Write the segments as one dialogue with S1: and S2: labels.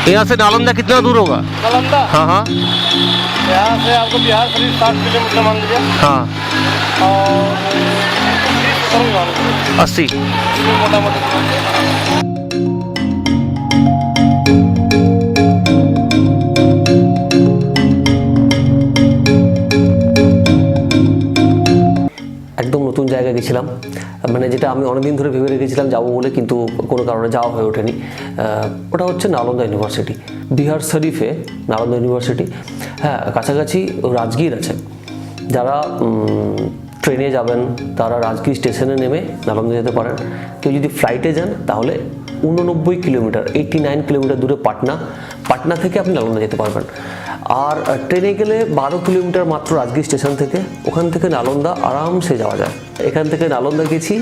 S1: यहाँ से नालंदा कितना दूर होगा?
S2: नालंदा
S1: हाँ हाँ
S2: यहाँ से आपको बिहार शरीफ 60 किलोमीटर मान लीजिए।
S1: हाँ
S2: और
S1: 80
S2: मोटा मोटी।
S3: একদম নতুন জায়গায় গেছিলাম, মানে যেটা আমি অনেকদিন ধরে ভেবে রেখেছিলাম যাবো বলে, কিন্তু কোনো কারণে যাওয়া হয়ে ওঠেনি। ওটা হচ্ছে নালন্দা ইউনিভার্সিটি, বিহার শরীফে নালন্দা ইউনিভার্সিটি। হ্যাঁ, কাছাকাছি রাজগীর আছে। যারা ট্রেনে যাবেন তারা রাজগীর স্টেশনে নেমে নালন্দা যেতে পারেন। কেউ যদি ফ্লাইটে যান তাহলে 89 কিলোমিটার 89 কিলোমিটার দূরে পাটনা থেকে আপনি নালন্দা যেতে পারবেন। আর ট্রেনে গেলে 12 কিলোমিটার মাত্র রাজগীর স্টেশন থেকে, ওখান থেকে নালন্দা আরামসে যাওয়া যায়। এখান থেকে নালন্দা গেছি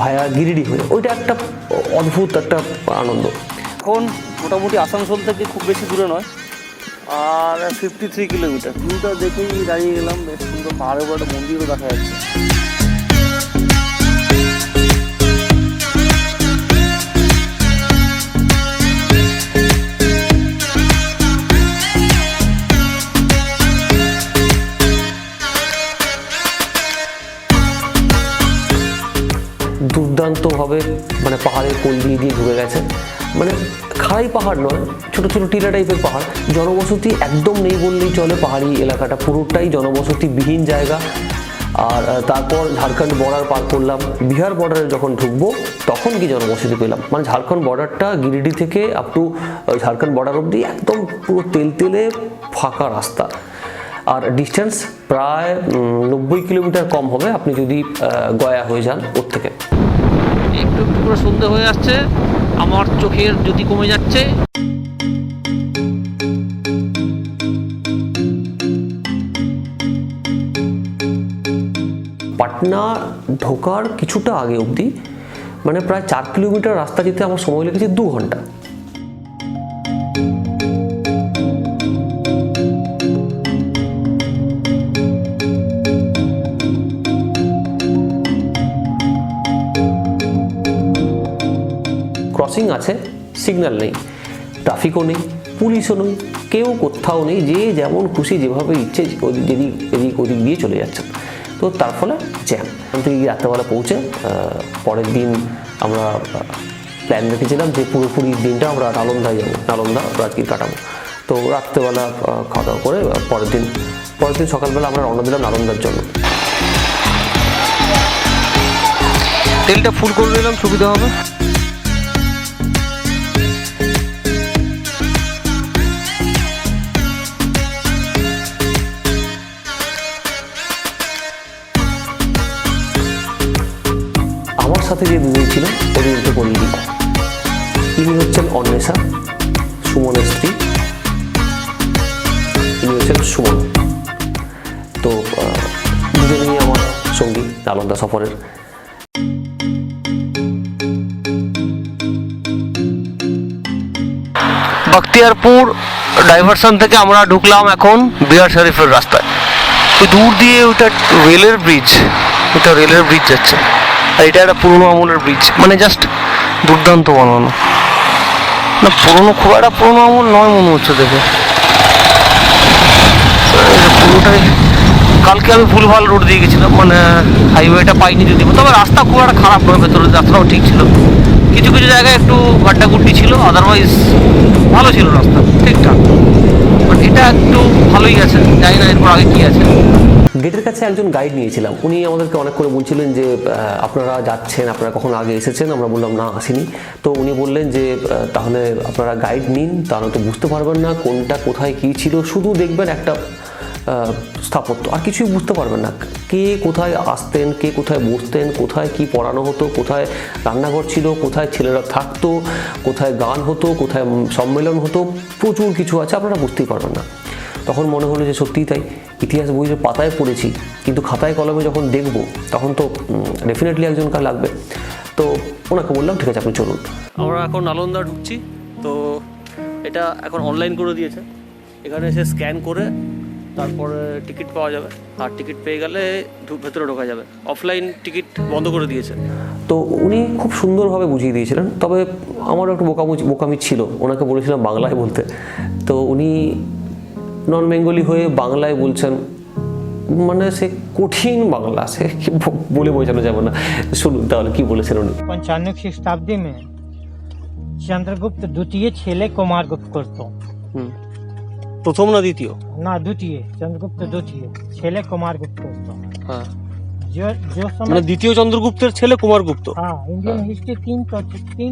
S3: ভায়া গিরিডি হয়ে, ওইটা একটা অদ্ভুত একটা আনন্দ।
S2: এখন মোটামুটি আসানসোল থেকে খুব বেশি দূরে নয়, আর 53 কিলোমিটার। ভিউটা দেখেই দাঁড়িয়ে গেলাম, বেশ সুন্দর পাহাড়ের উপর একটা মন্দিরও দেখা যাচ্ছে।
S3: দুর্দান্তভাবে মানে পাহাড়ের কোল দিয়ে ঢুকে গেছে, মানে খাড়াই পাহাড় নয়, ছোট ছোট টিলা টাইপের পাহাড়। জনবসতি একদম নেই বললেই চলে, পাহাড়ি এলাকাটা পুরোটাই জনবসতিবিহীন জায়গা। আর তারপর ঝাড়খণ্ড বর্ডার পার করলাম, বিহার বর্ডারে যখন ঢুকবো তখন কি জনবসতি পেলাম। মানে ঝাড়খণ্ড বর্ডারটা গিরিডি থেকে আপ টু ঝাড়খণ্ড বর্ডার অবধি একদম পুরো তেলতেলে ফাঁকা রাস্তা। আর ডিস্টেন্স প্রায় 90 কিলোমিটার কম হবে আপনি যদি গয়া হয়ে যান ওর থেকে।
S1: একটু একটু করে সন্ধে হয়ে আসছে, আমার চোখের জ্যোতি কমে যাচ্ছে।
S3: পাটনা ঢোকার কিছুটা আগে অবধি মানে প্রায় 4 কিলোমিটার রাস্তা যেতে আমার সময় লেগেছে 2 ঘন্টা। ক্রসিং আছে, সিগন্যাল নেই, ট্রাফিকও নেই, পুলিশও নেই, কেউ কোথাও নেই, যে যেমন খুশি যেভাবে ইচ্ছে এদিক ওদিক দিয়ে চলে যাচ্ছে। তো তার ফলে জ্যাম। ওখান থেকে রাত্রেবেলা পৌঁছে পরের দিন আমরা প্ল্যান রেখেছিলাম যে পুরোপুরি দিনটা আমরা নালন্দায় যাবো, নালন্দা রাজগীর কাটাবো। তো রাত্রেবেলা খাওয়া দাওয়া করে পরের দিন সকালবেলা আমরা রওনা দিলাম নালন্দার জন্য।
S1: তেলটা ফুল করে নিলাম, সুবিধা হবে।
S3: আমার সাথে যে দুজন ছিল ওদেরকে বলিনি। ইনি হচ্ছেন অন্বেষা, সুমনের স্ত্রী। ইনি হচ্ছেন সুমন। তো দুজনেই আমার সঙ্গী নালন্দা সফরের।
S1: বখতিয়ারপুর ডাইভারশন থেকে আমরা ঢুকলাম এখন বিহার শরীফের রাস্তায়। ওই দূর দিয়ে ওটা রেলের ব্রিজ যাচ্ছে। আর এটা একটা পুরোনো আমলের ব্রিজ, মানে জাস্ট দুর্দান্ত বানানো। না পুরোনো, খুব একটা পুরোনো আমল নয় মনে হচ্ছে দেখে। পুরোটাই কালকে আমি ভুলভাল রোড দিয়ে গেছিলাম, মানে হাইওয়েটা পাইনি যদি, তবে রাস্তা খুব একটা খারাপ নয়, ভেতরে রাস্তাটাও ঠিক ছিল। কিছু কিছু জায়গায় একটু গাড্ডাগুড্ডি ছিল, আদারওয়াইজ ভালো ছিল রাস্তা, ঠিকঠাক। বাট এটা একটু ভালোই আছে, জানি না এরপর আগে কী আছে।
S3: গেটের কাছে একজন গাইড নিয়েছিলাম, উনি আমাদেরকে অনেক করে বলছিলেন যে আপনারা যাচ্ছেন, আপনারা কখন আগে এসেছেন। আমরা বললাম না, আসিনি। তো উনি বললেন যে তাহলে আপনারা গাইড নিন, তাহলে তো বুঝতে পারবেন না কোনটা কোথায় কী ছিল, শুধু দেখবেন একটা স্থাপত্য, আর কিছুই বুঝতে পারবেন না। কে কোথায় আসতেন, কে কোথায় বসতেন, কোথায় কি পড়ানো হতো, কোথায় রান্নাঘর ছিল, কোথায় ছেলেরা থাকতো, কোথায় গান হতো, কোথায় সম্মেলন হতো, প্রচুর কিছু আছে, আপনারা বুঝতেই পারবেন না। তখন মনে হলো যে সত্যিই তাই, ইতিহাস বইয়ের পাতায় পড়েছি, কিন্তু খাতায় কলমে যখন দেখব তখন তো ডেফিনেটলি একজন কার লাগবে। তো ওনাকে বললাম ঠিক আছে আপনি চলুন। আমরা এখন নালন্দা ঢুকছি। তো এটা এখন অনলাইন করে দিয়েছে, এখানে এসে স্ক্যান করে
S2: তারপরে টিকিট পাওয়া যাবে, আর টিকিট পেয়ে গেলে ভেতরে ঢোকা যাবে। অফলাইন টিকিট বন্ধ করে দিয়েছে।
S3: তো উনি খুব সুন্দরভাবে বুঝিয়ে দিয়েছিলেন, তবে আমারও একটু বোকামি ছিল, ওনাকে বলেছিলাম বাংলায় বলতে, তো উনি নন বেঙ্গলি হয়ে বাংলায় বলছেন, মানে সে কঠিন বাংলা, সে কি বলে বোঝানো যাবে না। শুনুন তাহলে কি বলেছেন উনি।
S4: 95 খ্রিস্টাব্দে में चंद्रगुप्त द्वितीय छेले कुमारगुप्त करतो
S1: প্রথম না দ্বিতীয়?
S4: ना द्वितीय चंद्रगुप्त द्वितीय छेले कुमारगुप्त करतो।
S1: হ্যাঁ,
S4: जो
S1: মানে
S4: समय
S1: দ্বিতীয় চন্দ্রগুপ্তের ছেলে কুমারগুপ্ত।
S4: हाँ इंडियन हिस्ट्री तीन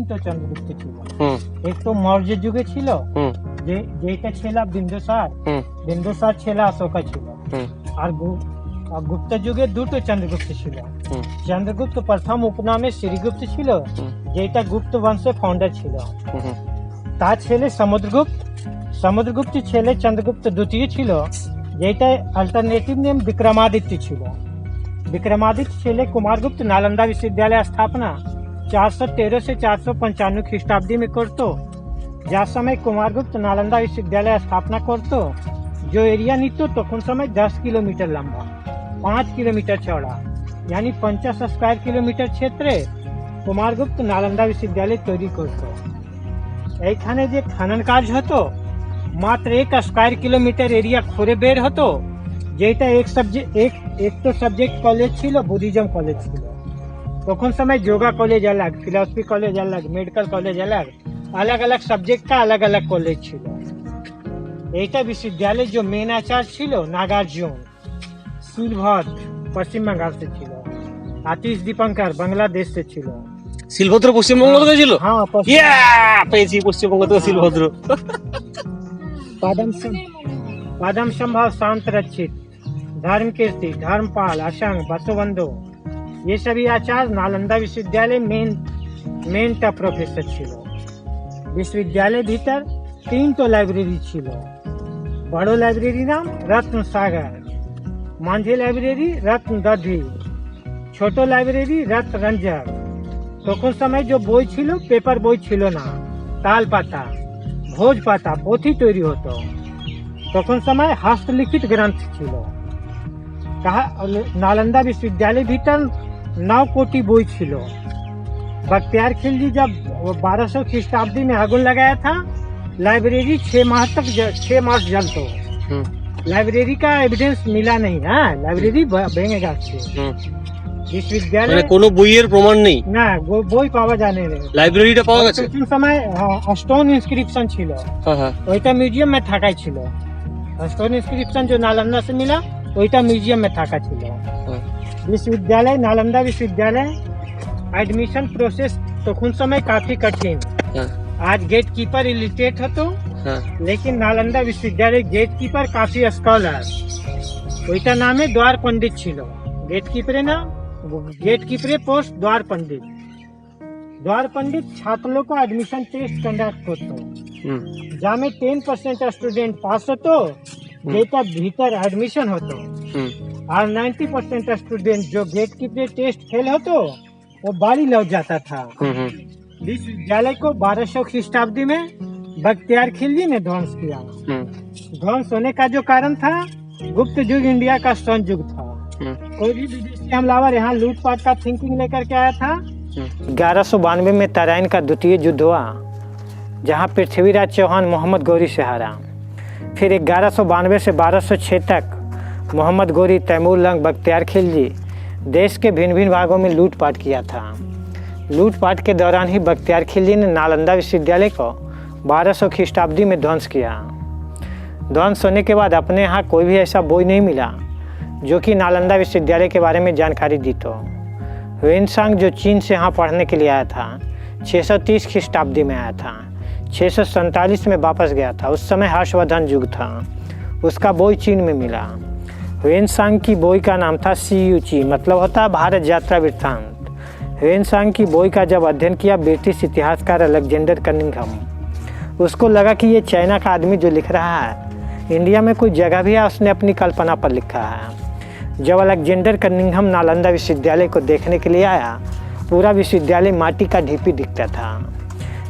S4: तो चंद्रगुप्त छिलो।
S1: হুম
S4: एक तो मौर्य जुगे छिलो,
S1: হুম
S4: जेटा छेला बिंदुसार,
S1: হুম
S4: बिंदुसार छेला अशोका छिलो।
S1: হুম
S4: और गुप्त जुगे दुटो चंद्रगुप्त छिलो।
S1: হুম
S4: चंद्रगुप्त प्रथम उपनामे श्रीगुप्त छिलो, जेटा गुप्त वंशे फाउंडर छिलो।
S1: হুম
S4: তা ছেলে সমুদ্রগুপ্ত ছেলে চন্দ্রগুপ্ত দ্বিতীয় ছিল, যেটা अल्टरनेटिव नेम विक्रमादित्य ছিল। विक्रमादित्य ছেলে कुमारगुप्त नालंदा विश्वविद्यालय स्थापना 413 से 495 খ্রিস্টাব্দে में करतो। যার সময় कुमारगुप्त नालंदा विश्वविद्यालय स्थापना करतो, जो एरिया नितो तখন समय 10 किलोमीटर लंबा, 5 किलोमीटर चौड़ा, यानी 50 स्क्वायर किलोमीटर क्षेत्रे कुमारगुप्त नालंदा विश्वविद्यालय तैयारी करतो। এইখানে যে খনন কাজ হতো, মাত্র 1 স্কয়ার কিলোমিটার এরিয়া খুঁড়ে বের হতো, যেটা এক তো সাবজেক্ট কলেজ ছিল, বুদ্ধিজম কলেজ ছিল। তখন সময় যোগা কলেজ अलग, फिलॉसफी कॉलेज अलग, मेडिकल कॉलेज अलग, अलग अलग सब्जेक्ट का अलग अलग कॉलेज ছিল। এইটা বিশ্ববিদ্যালয় जो মেন আচার্য ছিল নাগার্জুন শিলভদ্র, পশ্চিম বাংলা से ছিল। আতিশ দীপঙ্কর বাংলাদেশ से ছিল।
S1: শিলভদ্র পশ্চিমবঙ্গ থেকে ছিল?
S4: हाँ
S1: ইয়া, পেয়েছি পশ্চিমবঙ্গ থেকে শিলভদ্র।
S4: पदम संभव शांत रक्षित, धर्म कीर्ति, धर्मपाल, असंग, बसवंदो, ये सभी आचार्य नालंदा विश्वविद्यालय मेन टा प्रोफेसर छिलो। विश्वविद्यालय भीतर 3 तो लाइब्रेरी छिलो। बड़ो लाइब्रेरी नाम रत्न सागर, मांझी लाइब्रेरी रत्न दधी, छोटो लाइब्रेरी रत्न रंजक। তখন সময় যে বই ছিল পেপার বই ছিল না, তাল পাতা, ভোজ পাতা, পুঁথি তৈরি হতো। তখন সময় হস্তলিখিত গ্রন্থ ছিল। नालंदा विश्वविद्यालय भीतर 9 कोटि बोई छिलो। बख्तियार खिलजी जब 1200 ख्रीष्टाब्दी में आगुन लगाया था, लाइब्रेरी 6 मास जलतो। लाइब्रेरी का एविडेंस मिला नहीं है, लाइब्रेरी भेंगेगा বিশ্ববিদ্যালয়ে
S1: কোনো বইয়ের প্রমাণ নেই,
S4: না বই পাওয়া যায় না।
S1: লাইব্রেরিটা পাওয়া গেছে।
S4: তখন সময় স্টোন ইনস্ক্রিপশন ছিল, ওইটা মিউজিয়াম में থাকা ছিল। स्टोन इंस्क्रिप्शन जो नालंदा से मिला, वहीटा म्यूजियम में थाका ছিল। विश्वविद्यालय नालंदा विश्वविद्यालय एडमिशन प्रोसेस तখন समय काफी कठिन। आज गेट कीपर इलिटरेट हतो, लेकिन नालंदा विश्वविद्यालय गेट कीपर काफी स्कॉलर, वहीटा नामे द्वार पंडित ছিল। गेट कीपरे ना गेट कीपरे पोस्ट द्वार पंडित छात्रों को एडमिशन टेस्ट कंडक्ट करतो, जामे 10% स्टूडेंट पास होतो, जेटा भीतर एडमिशन होतो, और 90% स्टूडेंट जो गेट कीपर टेस्ट फेल होतो, वो बारी लौट जाता था। विश्वविद्यालय को 1200 ख्रीष्टाब्दी में बख्तियार खिलजी ने ध्वंस किया। ध्वंस होने का जो कारण था, गुप्त युग इंडिया का स्वर्ण युग था। कोई भी विदेशी हमलावर यहाँ लूटपाट का थिंकिंग लेकर के आया था। 1192 में तराइन का द्वितीय युद्ध हुआ, जहाँ पृथ्वीराज चौहान मोहम्मद गौरी से हारा। फिर 1192 से 1206 तक मोहम्मद गौरी, तैमूर लंग, बख्तियार खिलजी देश के भिन्न भिन्न भागों में लूटपाट किया था। लूटपाट के दौरान ही बख्तियार खिलजी ने नालंदा विश्वविद्यालय को 1200 ख्रीष्टाब्दी में ध्वंस किया। ध्वंस होने के बाद अपने यहाँ कोई भी ऐसा बोई नहीं मिला जो कि नालंदा विश्वविद्यालय के बारे में जानकारी दी। तो ह्वेनसांग जो चीन से यहाँ पढ़ने के लिए आया था, 630 ख्रीष्टाब्दी में आया था, 647 में वापस गया था। उस समय हर्षवर्धन युग था, उसका बोई चीन में मिला। ह्वेनसांग की बोई का नाम था सीयूची, मतलब होता है भारत यात्रा वृत्तांत। ह्वेनसांग की बोई का जब अध्ययन किया ब्रिटिश इतिहासकार अलेक्जेंडर कनिंघम, उसको लगा कि ये चाइना का आदमी जो लिख रहा है, इंडिया में कोई जगह भी है, उसने अपनी कल्पना पर लिखा है। जब अलेक्जेंडर कनिंघम नालंदा विश्वविद्यालय को देखने के लिए आया, पूरा विश्वविद्यालय माटी का ढीपी दिखता था।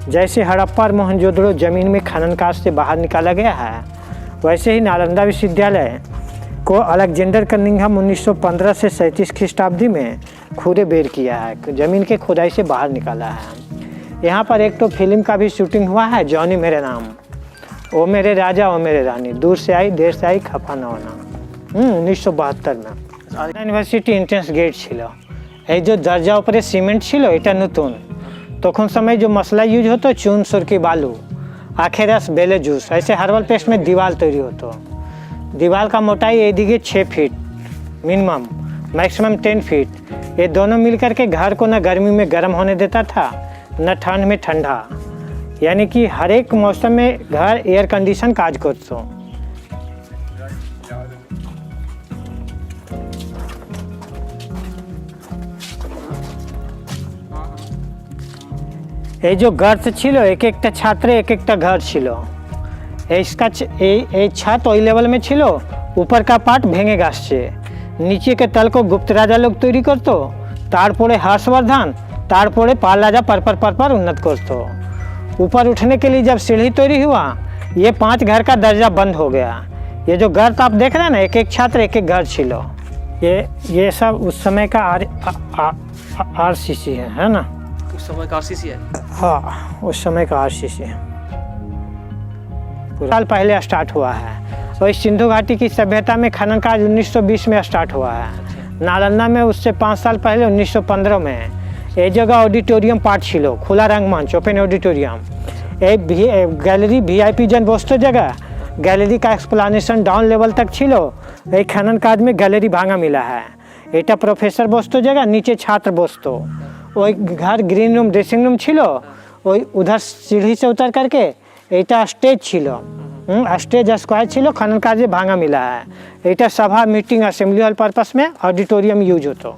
S4: जैसे हड़प्पा और मोहनजोदड़ो जमीन में खनन कार्य से बाहर निकाला गया है, वैसे ही नालंदा विश्वविद्यालय को अलेक्जेंडर कनिंघम 1915 से 37 ख्रीष्टाब्दी में खुदे बेर किया है, ज़मीन के खुदाई से बाहर निकाला है। यहाँ पर एक तो फिल्म का भी शूटिंग हुआ है, जॉनी मेरे नाम, ओ मेरे राजा ओ मेरे रानी, दूर से आई देर से आई खफा न होना, 1972 में। ইউনিভার্সিটি এন্ট্রেন্স গেট ছিল। এই যে দরজা উপরে সিমেন্ট ছিল এটা নতুন, তখন সময় जो मसला यूज होता चून सुरकी बालू आखे रस बेले जूस ऐसे हर्बल पेस्ट में दीवार तैयारी होता। दीवार का मोटाई ये दिखे 6 फीट मिनिमम, मैक्सिमम 10 फीट। ये दोनों मिलकर के घर को न गर्मी में गर्म होने देता था न ठंड में ठंडा, यानी कि हर एक मौसम में घर एयर कंडीशन काज करता। ये जो गर्त छिलो एक एक छात्र एक एक घर छिलो। इसका छत ওই लेवल में छिलो, ऊपर का पार्ट भेंगे गाछ से, नीचे के तल को गुप्त राजा लोग तैयारी करतो, तारपरे हर्षवर्धन, तारपरे पाल राजा पर उन्नत करतो। ऊपर उठने के लिए जब सीढ़ी तैयारी हुआ, ये 5 घर का दर्जा बंद हो गया। ये जो गर्त आप देख रहे हैं ना, एक एक छात्र एक एक घर छिलो। ये सब उस समय का आरसीसी है ना,
S1: उस समय का आरसीसी है।
S4: हाँ, उस समय का आरसीसी है, साल पहले स्टार्ट हुआ है। और इस सिंधु घाटी की सभ्यता में खनन कार्य 1920 में स्टार्ट हुआ है। नालंदा में उससे 5 साल पहले 1915 में ये जगह ऑडिटोरियम पार्ट छिलो, खुला रंगमंच ओपन ऑडिटोरियम। गैलरी वीआईपी जन बसतो जगह, गैलरी का एक्सप्लानेशन डाउन लेवल तक छिलो। ये खनन कार्य में गैलरी भांगा मिला है। एटा प्रोफेसर बसतो जगह, नीचे छात्र बसतो। वही घर ग्रीन रूम ड्रेसिंग रूम छिलो, वही उधर सीढ़ी से उतर करके एटा स्टेज छिलो, स्टेज स्क्वायर छिलो। खनन कार्य भांगा मिला है। एटा सभा मीटिंग असेंबली हॉल पर्पस में ऑडिटोरियम यूज होतो।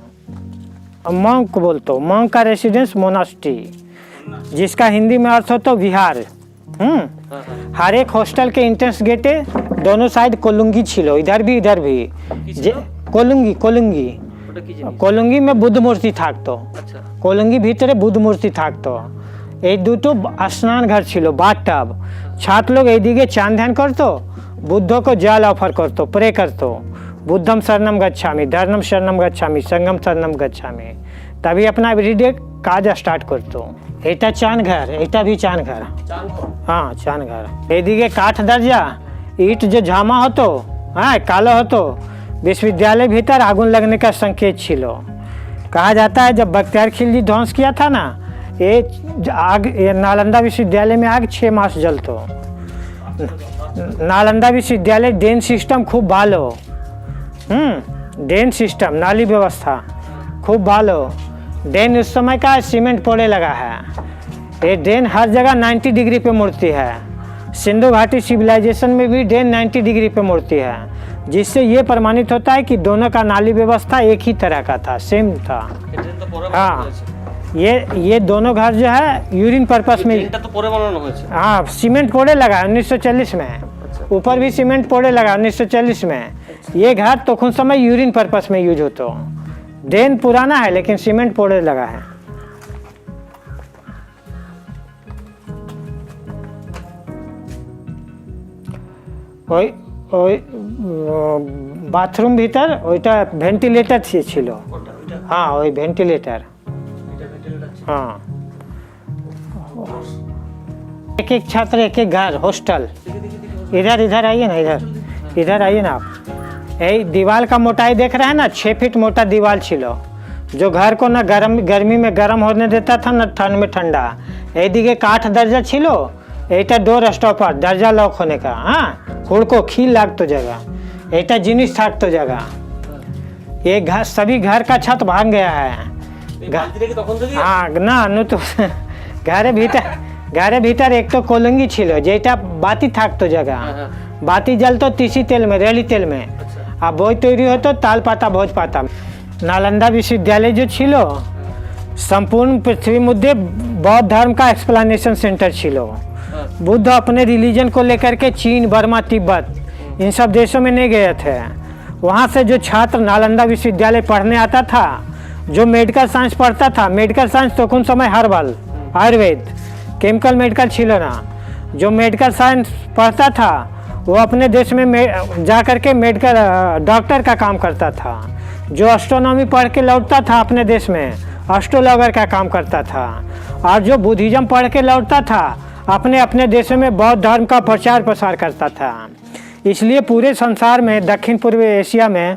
S4: मॉन्क बोलतो, मॉन्क का रेसिडेंस मोनास्ट्री, जिसका हिंदी में अर्थ होता विहार। हर एक हॉस्टल के एंट्रेंस गेटे दोनों साइड कोलुंगी छिलो, इधर भी कोलुंगी कोलुंगी में बुद्ध मूर्ति थाकतो। कोलुंगी भीतरे बुद्ध मूर्ति थाकतो। এই দুটো स्नान घर छिलो, बाथ टब। छात्र लोग এই दिगे चांद ध्यान करतो, बुद्ध को जल ऑफर करतो, प्रे करतो, बुद्धम शरणम गच्छामि, धर्मम शरणम गच्छामि, संगम शरणम गच्छामि, तभी अपना एवरीडे काज स्टार्ट करतो। एटा चांद घर, एटा भी चांद घर। हाँ, चांद घर। এই दिगे काठ दर्जा ईट जो झामा होतो, हाँ कालो होतो। विश्वविद्यालय भीतर आगुन लगने का संकेत छिलो। कहा जाता है जब बख्तियार खिलजी ध्वंस किया था ना, ये नालंदा विश्वविद्यालय में आग 6 मास जलतो। नालंदा विश्वविद्यालय ड्रेन सिस्टम खूब भालो, ड्रेन सिस्टम नाली व्यवस्था खूब भालो। ड्रेन उस समय का सीमेंट पोड़े लगा है। ये ड्रेन हर जगह 90 डिग्री पे मुड़ती है। सिंधु घाटी सिविलाइजेशन में भी ड्रेन 90 डिग्री पे मुड़ती है, जिससे ये प्रमाणित होता है कि दोनों का नाली व्यवस्था एक ही तरह का था, सेम था। हाँ, ये दोनों घर जो है यूरिन पर्पस में। हाँ, सीमेंट पोड़े लगा 1940 में, ऊपर भी सीमेंट पोड़े लगा 1940 में। ये घर तो कुछ समय यूरिन पर्पस में यूज होता। ड्रेन पुराना है लेकिन सीमेंट पोड़े लगा है। बाथरूम भीतर ওইটা ভেন্টিলেটর ছিল। हाँ, वही वेंटिलेटर। हाँ, एक एक छात्र एक एक घर हॉस्टल। इधर आइए ना, इधर आइए ना आप। यही दीवार का मोटाई देख रहे हैं ना, 6 फीट मोटा दीवार छिलो, जो घर को न गर्मी में गर्म होने देता था न ठंड में ठंडा। यही दिखे काठ दर्जा छिलो, এটা ডোর স্টপার, দরজা লক होने का। हाँ, हुड़को खील लागतो जगह, एटा जिनिस थाकतो जगह। ये घर सभी घर का छत भांग गया है। हाँ ना नु तो घरे भीतर एक तो कोलंगी छिलो, जेटा बाती थाकतो जगह। बाती जलतो तीसी तेल में, रेली तेल में। अब भोज तैयारी होतो ताल पाता भोज पाता। नालंदा विश्वविद्यालय जो छिलो संपूर्ण पृथ्वी मुद्दे बौद्ध धर्म का एक्सप्लेनेशन सेंटर छिलो। बुद्ध अपने रिलीजन को लेकर के चीन, बर्मा, तिब्बत इन सब देशों में नहीं गए थे। वहाँ से जो छात्र नालंदा विश्वविद्यालय पढ़ने आता था, जो मेडिकल साइंस पढ़ता था, मेडिकल साइंस तो कुछ समय हर्बल आयुर्वेद केमिकल मेडिकल छिलो ना, जो मेडिकल साइंस पढ़ता था वो अपने देश में जा करके मेडिकल डॉक्टर का काम करता था। जो एस्ट्रोनॉमी पढ़ के लौटता था अपने देश में एस्ट्रोलॉगर का काम करता था। और जो बुद्धिज्म पढ़ के लौटता था अपने अपने देशों में बौद्ध धर्म का प्रचार प्रसार करता था। इसलिए पूरे संसार में दक्षिण पूर्व एशिया में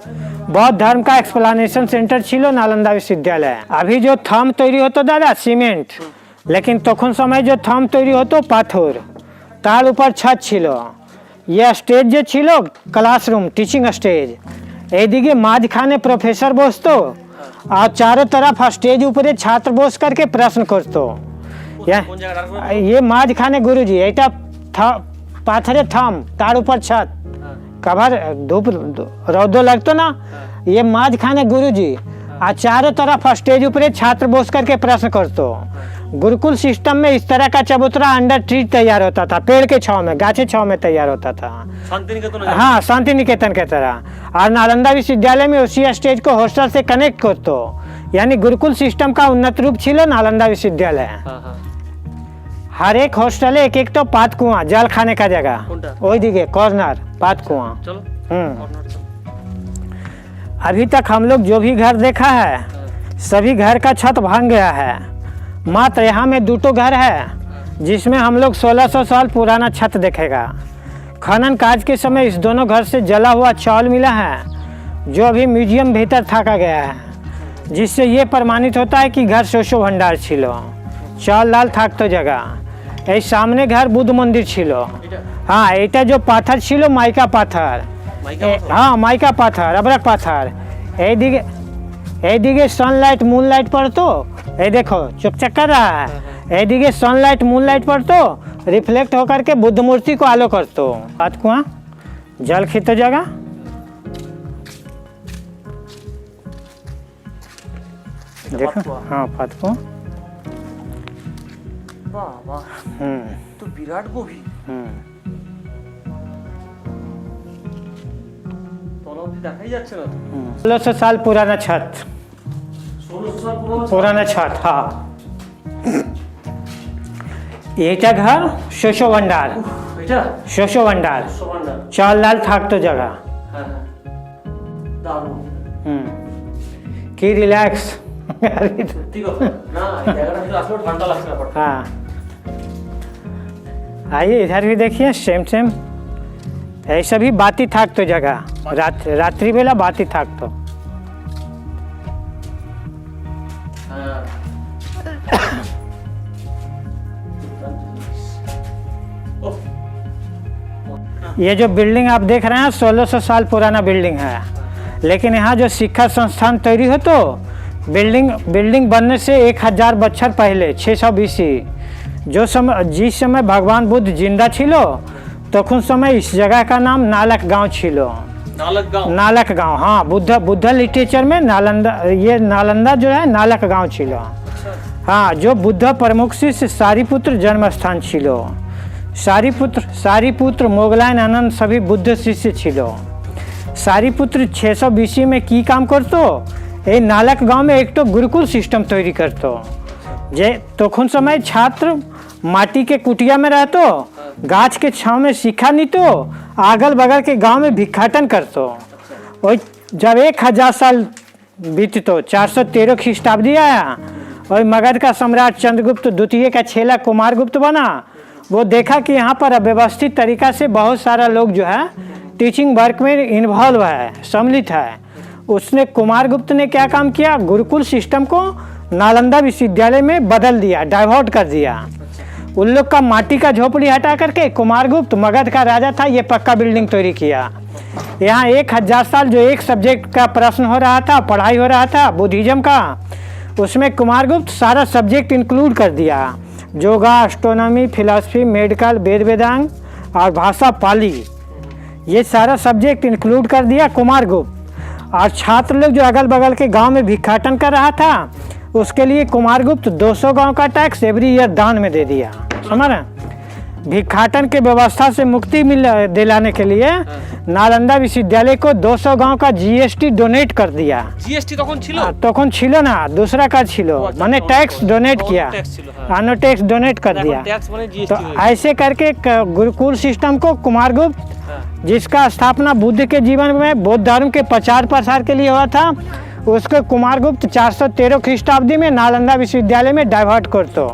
S4: बौद्ध धर्म का एक्सप्लेनेशन सेंटर छिलो नालंदा विश्वविद्यालय। अभी जो थम तैरी होतो दादा सीमेंट, लेकिन तखन समय जो थम तैरी होतो पाथर, तार ऊपर छत छिलो। ये स्टेज जो छिलो क्लासरूम टीचिंग स्टेज, एदिके माझखाने प्रोफेसर बसतो और चारों तरफ स्टेज ऊपर छात्र बस करके प्रश्न करतो। ये माझखाने गुरुजी एटा पाथरे थम तार ऊपर छत कभर धूप रौदो लगतो ना, ये माझखाने गुरुजी और चारों तरफ स्टेज ऊपर छात्र बस करके प्रश्न करतो। गुरुकुल सिस्टम में इस तरह का चबूतरा अंडर ट्री तैयार होता था, पेड़ के छांव में गाछे छांव में तैयार होता था। हाँ, शांति निकेतन के तरह। और नालंदा विश्वविद्यालय में उसी स्टेज को हॉस्टल से कनेक्ट करतो, यानी गुरुकुल सिस्टम का उन्नत रूप छिलो नालंदा विश्वविद्यालय। हर एक हॉस्टल एक एक तो पात कुआं जल खाने का जगह, वही दिखे कॉर्नर पात कुआं। अभी तक हम लोग जो भी घर देखा है सभी घर का छत भांग गया है। मात्र यहाँ में 2 घर है जिसमें हम लोग 1600 साल पुराना छत देखेगा। खनन कार्य के समय इस दोनों घर से जला हुआ चावल मिला है जो अभी म्यूजियम भीतर थाका गया है, जिससे ये प्रमाणित होता है कि घर शोषो भंडार छिलो। चावल लाल थाक तो जगह এই सामने घर बुद्ध मंदिर छिलो। हाँ, এটা जो पाथर छिलो माइका पाथर, हाँ माइका पाथर अबरक पाथर। এইদিকে सनलाइट मूनलाइट पड़तो, ये देखो चकचक कर रहा है। এইদিকে सनलाइट मूनलाइट पड़तो रिफ्लेक्ट होकर के बुद्ध मूर्ति को आलो करतो। बात कुआं जल खित जगह। देखो हाँ पात कुआं।
S2: तो विराट गভীর।
S4: 1600 साल पुराना छत,
S2: 1600 साल
S4: पुराना छत। हाँ, এটা घर शोषो भंडार,
S2: এটা
S4: शोषो भंडार
S2: সোমান্ডার।
S4: चाल लाल থাকতো जगह।
S2: হ্যাঁ হ্যাঁ, দারুণ।
S4: কি রিল্যাক্স।
S2: সত্যি কথা না, এই জায়গাটা কিন্তু আসলে ঠান্ডা লাগছে ব্যাপারটা।
S4: हाँ, आइए इधर भी देखिए सेम सेम ऐसा भी बाती थाक तो जगह। रात्रि बेला बाती थाक तो। ये जो बिल्डिंग आप देख रहे हैं 1600 साल पुराना बिल्डिंग है, लेकिन यहाँ जो शिक्षा संस्थान तैयारी हो तो बिल्डिंग बनने से 1000 बछर पहले 600 BC जो समय जिस समय भगवान बुद्ध जिंदा छिलो तखन समय इस जगह का नाम नालक गांव छिलो। नालक गांव हाँ, बुद्ध लिटरेचर में नालंदा, ये नालंदा जो है नालक गांव छिलो। हाँ, जो बुद्ध प्रमुख शिष्य सारिपुत्र जन्म स्थान छिलो। सारिपुत्र मोगलायन आनंद सभी बुद्ध शिष्य छिलो। सारिपुत्र 600 BC में की काम करतो, ये नालक गांव में एक तो गुरुकुल सिस्टम तैयारी करतो। जे तखन समय छात्र माटी के कुटिया में रहतो, गाछ के छांव में शिक्षा नीतो, अगल बगल के गांव में भिक्षाटन करतो। और जब 1000 साल बीततो 413 ख्रीष्टाब्दी आया और मगध का सम्राट चंद्रगुप्त द्वितीय का चेला कुमारगुप्त बना। वो देखा कि यहाँ पर अव्यवस्थित तरीका से बहुत सारा लोग जो है टीचिंग वर्क में इन्वॉल्व है, सम्मिलित है। उसने कुमारगुप्त ने क्या काम किया, गुरुकुल सिस्टम को नालंदा विश्वविद्यालय में बदल दिया, डाइवर्ट कर दिया। उन लोग का माटी का झोपड़ी हटा करके कुमारगुप्त मगध का राजा था, ये पक्का बिल्डिंग तैयारी किया। यहाँ 1000 साल जो एक सब्जेक्ट का प्रश्न हो रहा था, पढ़ाई हो रहा था बुद्धिज्म का, उसमें कुमारगुप्त सारा सब्जेक्ट इंक्लूड कर दिया। योगा, एस्ट्रोनॉमी, फिलॉसफी, मेडिकल, वेद वेदांग और भाषा पाली, ये सारा सब्जेक्ट इंक्लूड कर दिया कुमारगुप्त। और छात्र लोग जो अगल बगल के गांव में भिक्षाटन कर रहा था उसके लिए कुमारगुप्त 200 गांव का टैक्स एवरी ईयर दान में दे दिया। समझ रहे? भिक्षाटन के व्यवस्था से मुक्ति दिलाने के लिए नालंदा विश्वविद्यालय को 200 गांव का जीएसटी डोनेट कर दिया।
S2: जीएसटी तখন ছিল?
S4: तখন छिलो ना, दूसरा का छिलो, माने टैक्स डोनेट किया, आनो टैक्स डोनेट कर दिया।
S2: टैक्स माने जीएसटी।
S4: तो ऐसे करके गुरुकुल सिस्टम को कुमारगुप्त जिसका स्थापना बुद्ध के जीवन में बौद्ध धर्म के प्रचार प्रसार के लिए हुआ था। उसको कुमारगुप्त 413 ख्रीष्टाब्दी में नालंदा विश्वविद्यालय में डाइवर्ट करतो।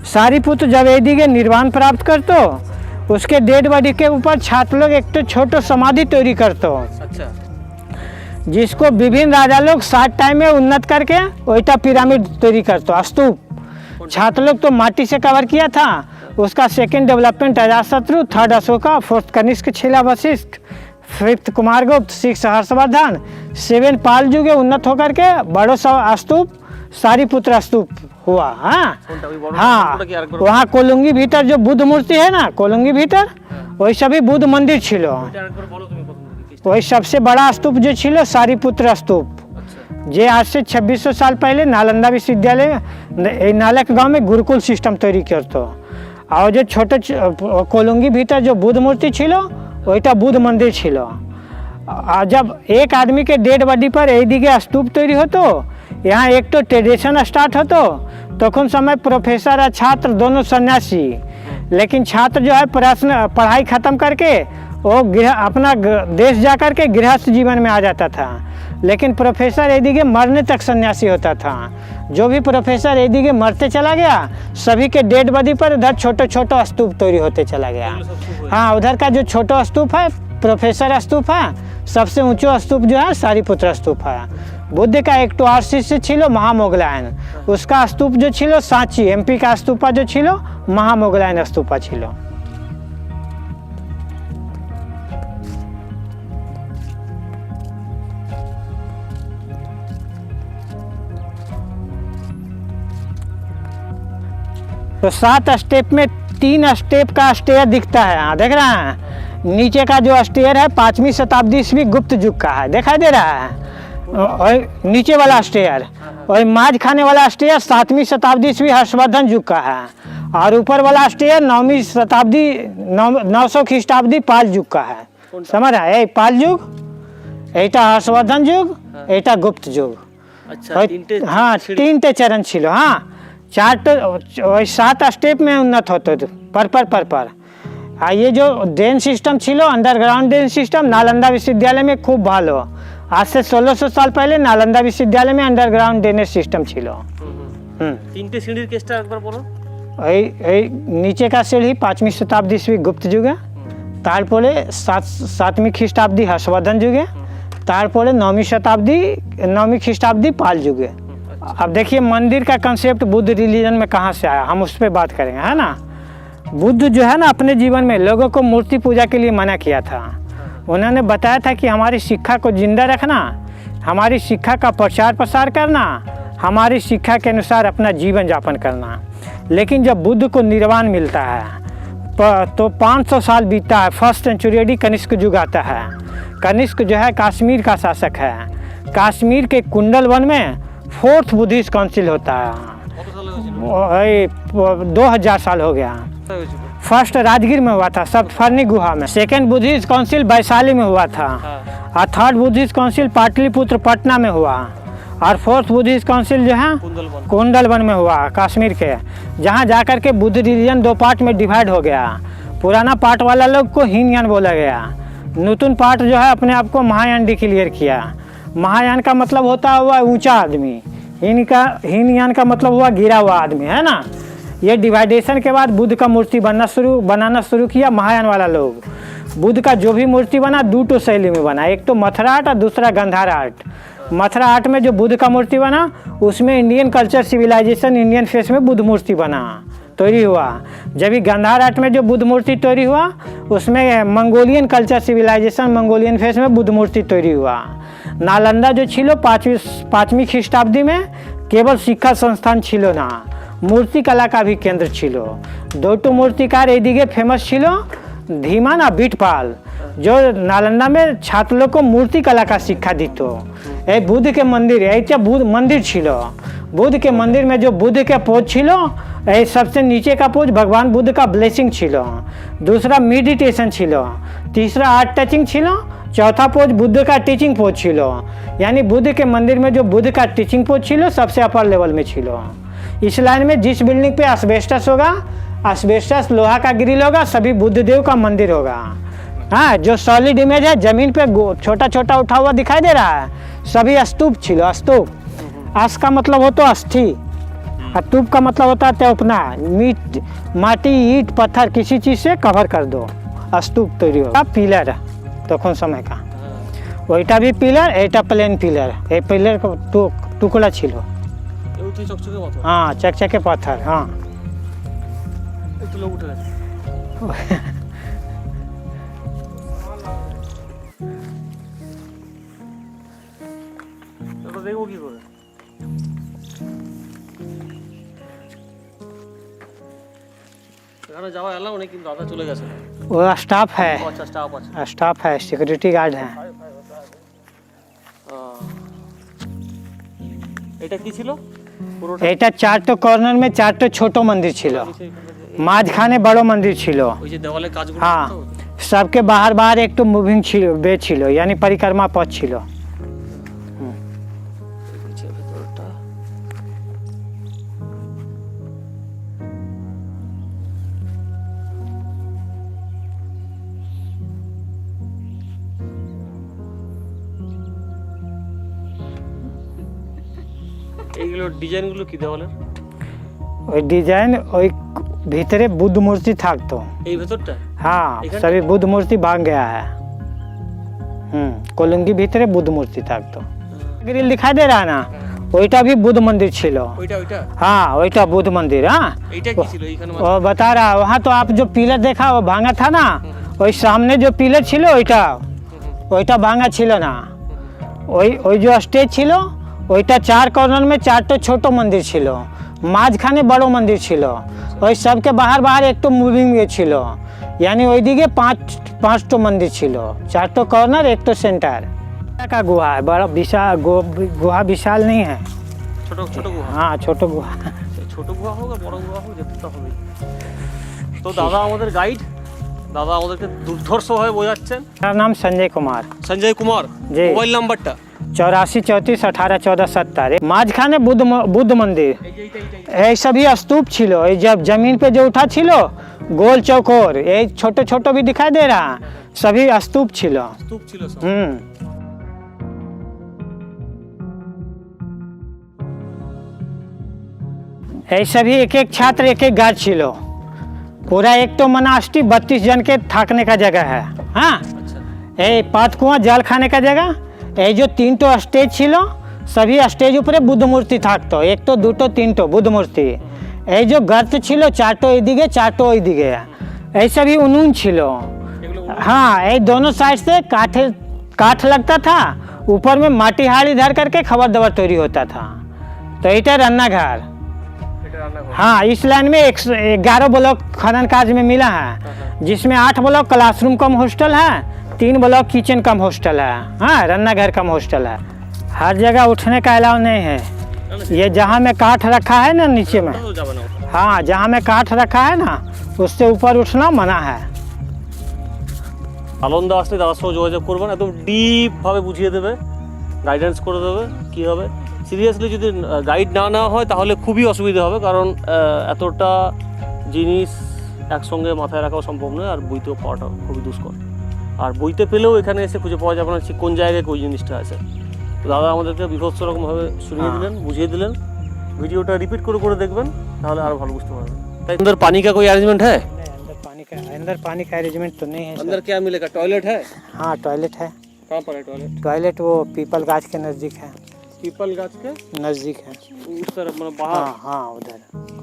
S4: सारीपुत्र जब यदि के निर्वाण प्राप्त करतो, उसके डेड बॉडी के ऊपर छात्र लोग एक तो छोटो समाधि तैयारी करतो,
S2: अच्छा,
S4: जिसको विभिन्न राजा लोग 60 टाइम में उन्नत करके वहीटा पिरामिड तैयारी करतो, स्तूप। छात्र लोग तो माटी से कवर किया था। उसका second development Ajatashatru, third Ashoka, fourth Kanishka, छेला वशिष्ठ, फिफ्थ कुमारगुप्त, सिक्स हर्षवर्धन, 7 पाल युग उन्नत होकर के बड़ो स्तूप सारीपुत्र स्तूप हुआ। हाँ हाँ, वहाँ कोलुंगी भीतर जो बुद्ध मूर्ति है ना, कोलुंगी भीतर वही सभी बुद्ध मंदिर छिलो। वही सबसे बड़ा स्तूप जो छिलो सारीपुत्र स्तूप, जे आज से 2600 साल पहले नालंदा विश्वविद्यालय नालक गांव में गुरुकुल सिस्टम तैयारी करतो। और जो छोटे कोलुंगी भीतर जो बुद्ध मूर्ति छिलो वहीटा बुद्ध मंदिर छिलो। और जब एक आदमी के डेड बॉडी पर यदि के स्तूप तैयारी होतो, यहाँ एक तो ट्रेडिशन स्टार्ट होतो, तो उन समय प्रोफेसर और छात्र दोनों सन्यासी। लेकिन छात्र जो है पढ़ाई खत्म करके वो अपना देश जा कर के गृहस्थ जीवन में आ जाता था। लेकिन प्रोफेसर यदि के मरने तक सन्यासी होता था। जो भी प्रोफेसर यदि के मरते चला गया, सभी के डेड बॉडी पर उधर छोटे छोटे स्तूप तैयारी होते चला गया। हाँ, उधर का जो छोटा स्तूप है प्रोफेसर स्तूप है, सबसे ऊंचो स्तूप जो है सारीपुत्र स्तूप है। बुद्ध का एक तो और शिष्य छिलो महामोगलायन, उसका स्तूप जो छिलो सांची, एमपी का स्तूपा जो छिलो महामोगलायन स्तूपा छिलो। तो 7 स्टेप में 3 स्टेप का स्टेयर दिखता है। हाँ, देख रहे हैं, नीचे का जो स्टेयर है 5वीं शताब्दी ईस्वी गुप्त युग का है, दिखाई दे रहा है। और नीचे वाला स्टेयर और माज खाने वाला स्टेयर 7वीं शताब्दी ईस्वी हर्षवर्धन युग का है। और ऊपर वाला स्टेयर 9वीं शताब्दी 900 ख्रीष्टाब्दी पाल युग का है। समझ रहा है, पाल युग, एटा हर्षवर्धन युग, एटा गुप्त युग।
S2: अच्छा,
S4: हाँ, 3 चरण छिलो। हाँ, 7 स्टेप में उन्नत होते पर। ये जो ड्रेन सिस्टम छिलो, अंडरग्राउंड ड्रेन सिस्टम नालंदा विश्वविद्यालय में खूब भालो। आज से 1600 साल पहले नालंदा विश्वविद्यालय में अंडरग्राउंड ड्रेनेज सिस्टम छिलो।
S2: 3টে सीढ़ी केस्टा একবার বলো।
S4: नीचे का सीढ़ी 5वीं शताब्दी ईस्वी गुप्त युग है, तारपरे 7वीं ख्रीष्टाब्दी हर्षवर्धन युग है, तारपरे 9वीं ख्रीष्टाब्दी पाल युग है। अब देखिए मंदिर का कंसेप्ट बुद्ध रिलीजन में कहाँ से आया, हम उस पर बात करेंगे, है ना। बुद्ध जो है ना अपने जीवन में लोगों को मूर्ति पूजा के लिए मना किया था। उन्होंने बताया था कि हमारी शिक्षा को जिंदा रखना, हमारी शिक्षा का प्रचार प्रसार करना, हमारी शिक्षा के अनुसार अपना जीवन यापन करना। लेकिन जब बुद्ध को निर्वाण मिलता है तो 500 साल बीतता है, फर्स्ट सेंचुरी AD कनिष्क युग आता है। कनिष्क जो है कश्मीर का शासक है। कश्मीर के कुंडल वन में 4th बुद्धिस्ट काउंसिल होता है। 2000 साल हो गया। फर्स्ट राजगीर में हुआ था, सप्तफर्णी गुहा में। सेकंड बुद्धिस्ट काउंसिल वैशाली में हुआ था। और third Buddhist council Pataliputra Patna में हुआ। और 4th बुद्धिस्ट काउंसिल जो है कुंडलवन में हुआ, कश्मीर के, जहाँ जाकर के बुद्ध रिलीजन 2 पार्ट में डिवाइड हो गया। पुराना पार्ट वाला लोग को हीनयान बोला गया, नूतन पार्ट जो है अपने आप को महायान डिक्लेयर किया। महायान का मतलब होता हुआ ऊंचा आदमी, हीनयान का मतलब हुआ गिरा हुआ आदमी, है ना। ये डिवाइडेशन के बाद बुद्ध का मूर्ति बनाना शुरू किया महायान वाला लोग। बुद्ध का जो भी मूर्ति बना 2 शैली में बना, एक तो मथुरा आर्ट और दूसरा गंधार आर्ट। मथुरा आर्ट में जो बुद्ध का मूर्ति बना उसमें Indian culture civilisation Indian face में बुद्ध मूर्ति बना तैयारी हुआ। जब भी गंधार आर्ट में जो बुद्ध मूर्ति तैयारी हुआ उसमें Mongolian culture civilisation Mongolian face में बुद्ध मूर्ति तैयारी हुआ। नालंदा जो छिलो 5वीं ख्रीष्टाब्दी में केवल शिक्षा संस्थान छिलो ना, मूर्ति कला का भी केंद्र छिलो। 2 मूर्तिकार एदिगे फेमस छिलो, धीमान और बीटपाल, जो नालंदा में छात्र लोग को मूर्ति कला का शिक्षा दीतो। ए बुद्ध के मंदिर ऐसा बुद्ध मंदिर छिलो। बुद्ध के मंदिर में जो बुद्ध के पोज छिलो, सबसे नीचे का पोज भगवान बुद्ध का ब्लेसिंग छिलो, दूसरा मेडिटेशन छिलो, तीसरा आर्ट टचिंग छिलो, चौथा पोज बुद्ध का टीचिंग पोज छिलो। यानी बुद्ध के मंदिर में जो बुद्ध का टीचिंग पोज छिलो सबसे अपर लेवल में छिलो। इस लाइन में जिस बिल्डिंग पे एस्बेस्टस होगा, एस्बेस्टस लोहा का ग्रिल होगा, सभी बुद्ध देव का मंदिर होगा। हाँ, जो सॉलिड इमेज है जमीन पे छोटा छोटा उठा हुआ दिखाई दे रहा है, सभी स्तूप छिलो, स्तूप। अस का मतलब होता अस्थि, और तूप का मतलब होता है तेपना, मीट माटी ईट पत्थर किसी चीज से कवर कर दो, स्तूप तैयारी होगा। पिलर तक समय का ওইটা भी पिलर, এটা प्लेन पिलर, এই पिलर को टुकड़ा छिलो।
S2: চকচকে মতো
S4: हाँ, चकचके पत्थर। हाँ,
S2: একটু লোক উঠে গেছে। এটা দেখবো কি করে? এখানে যাওয়া এলাও নেই, কিন্তু দাদা চলে গেছে।
S4: वो स्टाफ है,
S2: আচ্ছা, স্টাফ আছে।
S4: स्टाफ है, सिक्योरिटी गार्ड है।
S2: এটা কি ছিল পুরোটা?
S4: এটা চারটো কর্নার में চারটো ছোট मंदिर ছিল, মাঝখানে বড় मंदिर ছিল।
S2: ওই যে দেওয়ালে কাজগুলো
S4: हाँ,
S2: করতো?
S4: सबके बाहर बाहर एक तो मूविंग वे छिलो, यानी परिक्रमा पथ छिलो।
S2: নিচে ভেতরটা। এইগুলো ডিজাইনগুলো কি দেওয়ালের?
S4: ওই ডিজাইন ওই ভিতরে बुद्ध मूर्ति থাকতো।
S2: এই ভেতরটা?
S4: हाँ,
S2: এখানটা?
S4: सभी बुद्ध मूर्ति भाग गया है। कोलंगी ভিতরে बुद्ध मूर्ति থাকতো। ग्रिल दिखाई दे रहा है ना, ওইটা भी बुद्ध मंदिर छिलो।
S2: ওইটা ওইটা
S4: हाँ, ওইটা बुद्ध मंदिर। हाँ,
S2: এইটা কি ছিল এইখানে?
S4: वो बता रहा, वहाँ तो आप जो पिलर देखा वो भांगा था ना, ওই सामने जो पिलर छिलो ওইটা ওইটা भांगा छिलो ना। ওই जो स्टेज छिलो ওইটা চার কর্নার में চারটো ছোট मंदिर छिलो, মাঝখানে বড় मंदिर छिलो, ওই सबके बाहर बाहर एक तो मूविंग में छिलो, यानी ওইদিকে पांचটো मंदिर छिलो, चारटो कॉर्नर एक तो सेंटर का गुहा है, बड़ा विशाल गुहा विशाल नहीं है।
S2: ছোট ছোট গুহা।
S4: हाँ, छोटो गुहा।
S2: ছোট গুহা হোক আর বড় গুহা হোক, যেতে তো হবে। তো দাদা আমাদের গাইড, দাদা আমাদেরকে দুর্ধর্ষভাবে বোঝাচ্ছেন।
S4: मेरा नाम संजय कुमार।
S2: সঞ্জয় কুমার,
S4: জি।
S2: মোবাইল নাম্বারটা?
S4: 84 34 18 14 70। মাঝখানে बुद्ध मंदिर,
S2: এই যে এইটা
S4: এই सभी स्तूप छिलो, এই जब जमीन पे जो उठा छिलो गोल चौकोर, ये छोटे छोटे भी दिखाई दे रहा, सभी स्तूप छिलो।
S2: স্তূপ ছিল সব।
S4: ये सभी एक एक छात्र एक एक गार्ड छिलो, पूरा एक तो मनास्टी 32 जन के थाकने का जगह है। हाँ,
S2: আচ্ছা,
S4: ये पात कुआं जल खाने का जगह, ये जो 3टो स्टेज छिलो सभी स्टेज ऊपर बुद्ध मूर्ति थाकतो, एक तो दुटो 3टो बुद्ध मूर्ति। ये जो गर्त छिलो 4टो एदिके 4टो ओइदिके, ये सभी उनून छिलो।
S2: এগুলো
S4: हाँ, ये दोनों साइड से काठ लगता था, ऊपर में माटी हाड़ी धर करके खबर दबर तैयारी होता था। तो इटा रन्ना घर।
S2: এটা রান্নাঘর।
S4: हाँ, इस लाइन में 11 ब्लॉक खनन कार्य में मिला है, जिसमें 8 ब्लॉक क्लासरूम कम हॉस्टल है, 3 ब्लॉक किचन कम हॉस्टल है। हाँ, रन्ना घर कम हॉस्टल है। हर जगह उठने का अलाउ नहीं है। ये जहाँ में काठ रखा है ना नीचे में,
S2: তো যাবে না ওটা।
S4: हाँ, जहाँ में काठ रखा है ना उससे ऊपर उठना मना है।
S2: আনন্দ আসলে দাদার সঙ্গে যোগাযোগ করবেন, একদম ডিপ ভাবে বুঝিয়ে দেবে, গাইডেন্স করে দেবে কি হবে। সিরিয়াসলি যদি গাইড না নেওয়া হয় তাহলে খুবই অসুবিধা হবে, কারণ এতটা জিনিস একসঙ্গে মাথায় রাখাও সম্ভব নয়, আর বইতেও পাওয়াটা খুবই দুষ্কর। আর বইতে পেলেও এখানে এসে খুঁজে পাওয়া যাবে না কোন জায়গায় কোন জিনিসটা আছে। তো দাদা আমাদেরকে বিভৎস রকমভাবে শুনিয়ে দিলেন, বুঝিয়ে দিলেন। ভিডিওটা রিপিট করে করে দেখবেন, তাহলে আরও ভালো বুঝতে পারবেন। তাই अंदर पानी का कोई अरेंजमेंट है?
S4: अंदर पानी का अरेंजमेंट तो नहीं है।
S2: अंदर क्या मिलेगा? टॉयलेट है?
S4: हाँ, टॉयलेट है।
S2: कहाँ पर है टॉयलेट?
S4: टॉयलेट वो पीपल गाछ के नजदीक है।
S2: पीपल गाछ के
S4: नजदीक है।
S2: उस तरफ मतलब बाहर।
S4: हाँ हाँ, उधर।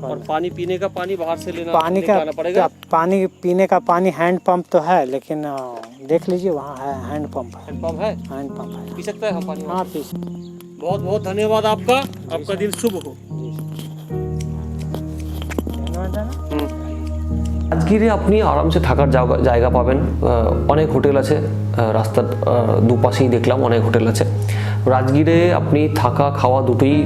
S2: और पानी पीने का पानी बाहर से लेना
S4: पानी
S2: लेके आना पड़ेगा?
S4: पानी पीने का पानी हैंड पंप तो है, लेकिन देख लीजिए वहाँ है हैंड पंप है।
S2: हैंडपंप है?
S4: हैंड पंप है।
S2: पी सकते हैं हम पानी?
S4: हाँ, पी।
S2: बहुत बहुत धन्यवाद आपका, आपका दिन शुभ हो।
S4: धन्यवाद है ना।
S3: রাজগীরে আপনি আরামসে থাকার জায়গা পাবেন, অনেক হোটেল আছে, রাস্তার দুপাশেই দেখলাম অনেক হোটেল আছে। রাজগীরে আপনি থাকা খাওয়া দুটোই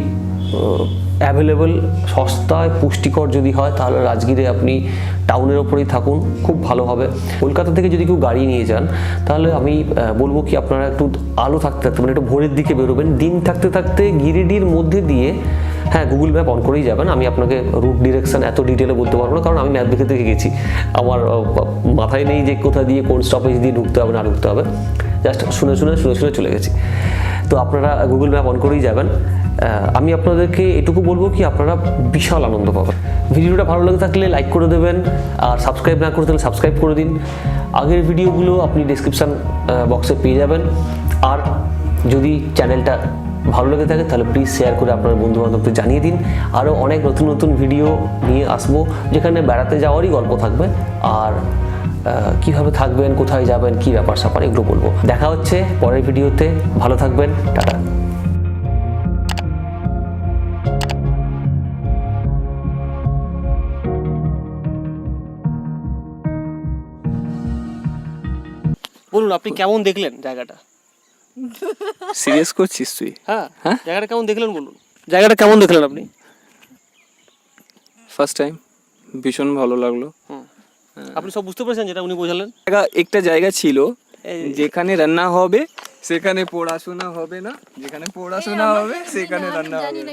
S3: অ্যাভেলেবল, সস্তায় পুষ্টিকর যদি হয় তাহলে রাজগীরে আপনি টাউনের ওপরেই থাকুন, খুব ভালো হবে। কলকাতা থেকে যদি কেউ গাড়ি নিয়ে যান তাহলে আমি বলবো কি আপনারা একটু আলো থাকতে থাকতে মানে একটু ভোরের দিকে বেরোবেন, দিন থাকতে থাকতে গিরিডির মধ্যে দিয়ে হ্যাঁ, গুগল ম্যাপ অন করেই যাবেন। আমি আপনাকে রুট ডিরেকশন এত ডিটেলে বলতে পারবো না, কারণ আমি ম্যাপ দেখে দেখে গেছি। আমার মাথায় নেই যে কোথা দিয়ে কোন স্টপেজ দিয়ে ঢুকতে হবে না ঢুকতে হবে, জাস্ট শুনে চলে গেছি। তো আপনারা গুগল ম্যাপ অন করেই যাবেন। আমি আপনাদেরকে এটুকু বলবো কি, আপনারা বিশাল আনন্দ পাবেন। ভিডিওটা ভালো লেগে থাকলে লাইক করে দেবেন, আর সাবস্ক্রাইব না করে থাকলে সাবস্ক্রাইব করে দিন। আগের ভিডিওগুলো আপনি ডেসক্রিপশান বক্সে পেয়ে যাবেন। আর যদি চ্যানেলটা ভালো লেগে থাকে তাহলে প্লিজ শেয়ার করে আপনার বন্ধুবান্ধবকে জানিয়ে দিন। আরও অনেক নতুন নতুন ভিডিও নিয়ে আসবো, যেখানে বেড়াতে যাওয়ারই গল্প থাকবে, আর কীভাবে থাকবেন, কোথায় যাবেন, কী ব্যাপার স্যাপার এগুলো বলবো। দেখা হচ্ছে পরের ভিডিওতে, ভালো থাকবেন, টাটা।
S2: বলুন আপনি কেমন দেখলেন জায়গাটা?
S5: সিরিয়াস করছিস তুই?
S2: হ্যাঁ
S5: হ্যাঁ?
S2: জায়গাটা কেমন দেখলেন বলুন, জায়গাটা কেমন দেখলেন আপনি?
S5: ফার্স্ট টাইম ভীষণ ভালো লাগলো।
S2: আপনি সব বুঝতে পেরেছেন যেটা উনি বোঝালেন?
S5: একটা জায়গা ছিল যেখানে রান্না হবে, সেখানে পড়াশোনা হবে না, যেখানে পড়াশোনা হবে সেখানে রান্না হবে না।